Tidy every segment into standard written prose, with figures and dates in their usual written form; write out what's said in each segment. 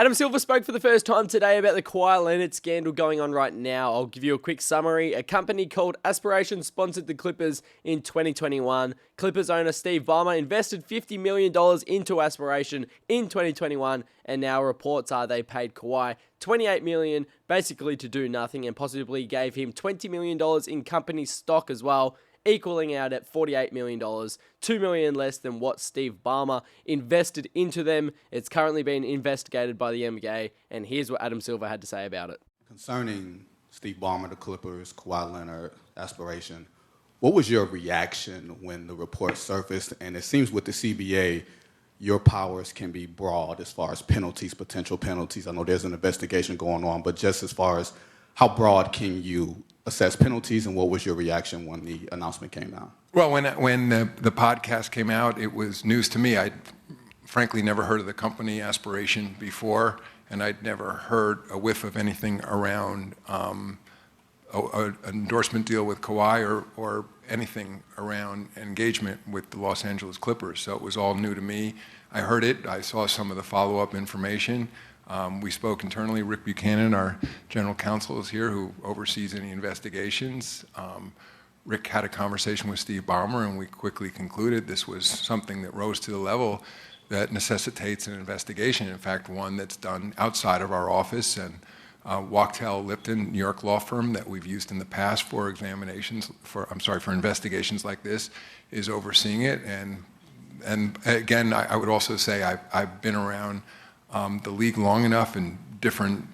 Adam Silver spoke for the first time today about the Kawhi Leonard scandal going on right now. I'll give you a quick summary. A company called Aspiration sponsored the Clippers in 2021. Clippers owner Steve Ballmer invested $50 million into Aspiration in 2021, and now reports are they paid Kawhi $28 million basically to do nothing and possibly gave him $20 million in company stock as well, equaling out at $48 million, $2 million less than what Steve Ballmer invested into them. It's currently being investigated by the NBA, and here's what Adam Silver had to say about it. Concerning Steve Ballmer, the Clippers, Kawhi Leonard, Aspiration, what was your reaction when the report surfaced? And it seems with the CBA, your powers can be broad as far as penalties, potential penalties. I know there's an investigation going on, but just as far as how broad can you assess penalties, and what was your reaction when the announcement came out? Well, when the podcast came out, it was news to me. I'd frankly never heard of the company Aspiration before, and I'd never heard a whiff of anything around an endorsement deal with Kawhi or anything around engagement with the Los Angeles Clippers. So it was all new to me. I heard it. I saw some of the follow-up information. We spoke internally. Rick Buchanan, our general counsel, is here, who oversees any investigations. Rick had a conversation with Steve Ballmer, and we quickly concluded this was something that rose to the level that necessitates an investigation. In fact, one that's done outside of our office, and Wachtell Lipton, New York law firm that we've used in the past for for investigations like this, is overseeing it. And again, I would also say I've been around the league long enough in different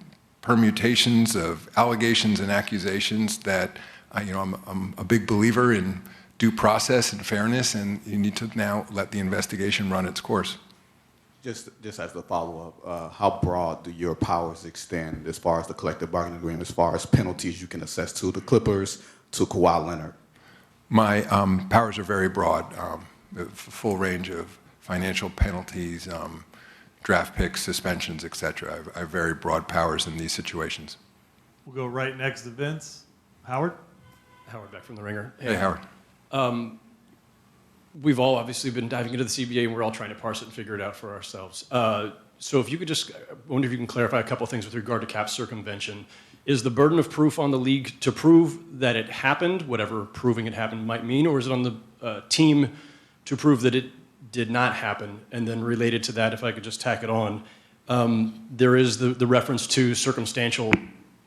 permutations of allegations and accusations that I'm a big believer in due process and fairness, and you need to now let the investigation run its course. Just as a follow-up, how broad do your powers extend as far as the collective bargaining agreement, as far as penalties you can assess to the Clippers, to Kawhi Leonard? My powers are very broad, the full range of financial penalties, draft picks, suspensions, etc. I have very broad powers in these situations. We'll go right next to Vince. Howard? Howard back from The Ringer. Hey, Howard. We've all obviously been diving into the CBA, and we're all trying to parse it and figure it out for ourselves. So if you could just, I wonder if you can clarify a couple of things with regard to cap circumvention. Is the burden of proof on the league to prove that it happened, whatever proving it happened might mean, or is it on the team to prove that it did not happen? And then related to that, if I could just tack it on, there is the reference to circumstantial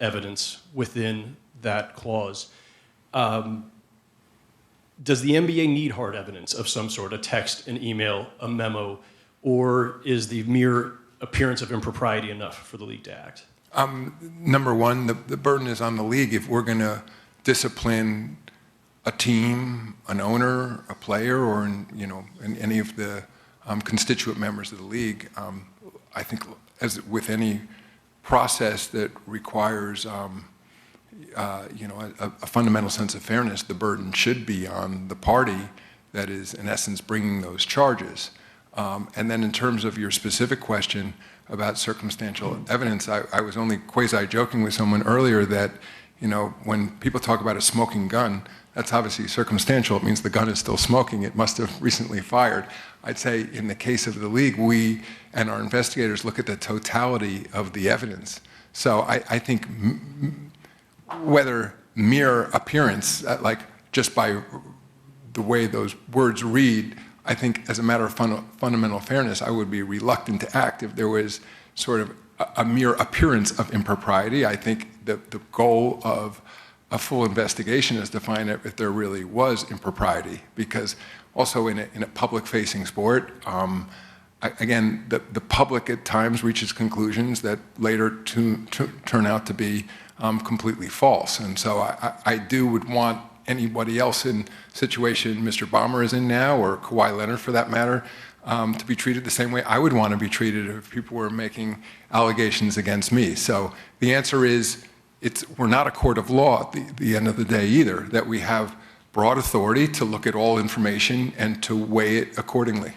evidence within that clause. Does the NBA need hard evidence of some sort, a text, an email, a memo, or is the mere appearance of impropriety enough for the league to act? Number one, the burden is on the league. If we're going to discipline a team, an owner, a player, or any of the constituent members of the league, I think, as with any process that requires a fundamental sense of fairness, the burden should be on the party that is, in essence, bringing those charges. And then in terms of your specific question about circumstantial evidence, I was only quasi-joking with someone earlier that, when people talk about a smoking gun, that's obviously circumstantial. It means the gun is still smoking. It must have recently fired. I'd say in the case of the league, we and our investigators look at the totality of the evidence. So I think whether mere appearance, like just by the way those words read, I think as a matter of fundamental fairness, I would be reluctant to act if there was sort of a mere appearance of impropriety. I think that the goal of a full investigation is to find out if there really was impropriety, because also in a public-facing sport, again, the public at times reaches conclusions that later turn out to be completely false. And so I would want anybody else in situation Mr. Ballmer is in now, or Kawhi Leonard for that matter, to be treated the same way I would want to be treated if people were making allegations against me. So the answer is, we're not a court of law at the end of the day either, that we have broad authority to look at all information and to weigh it accordingly.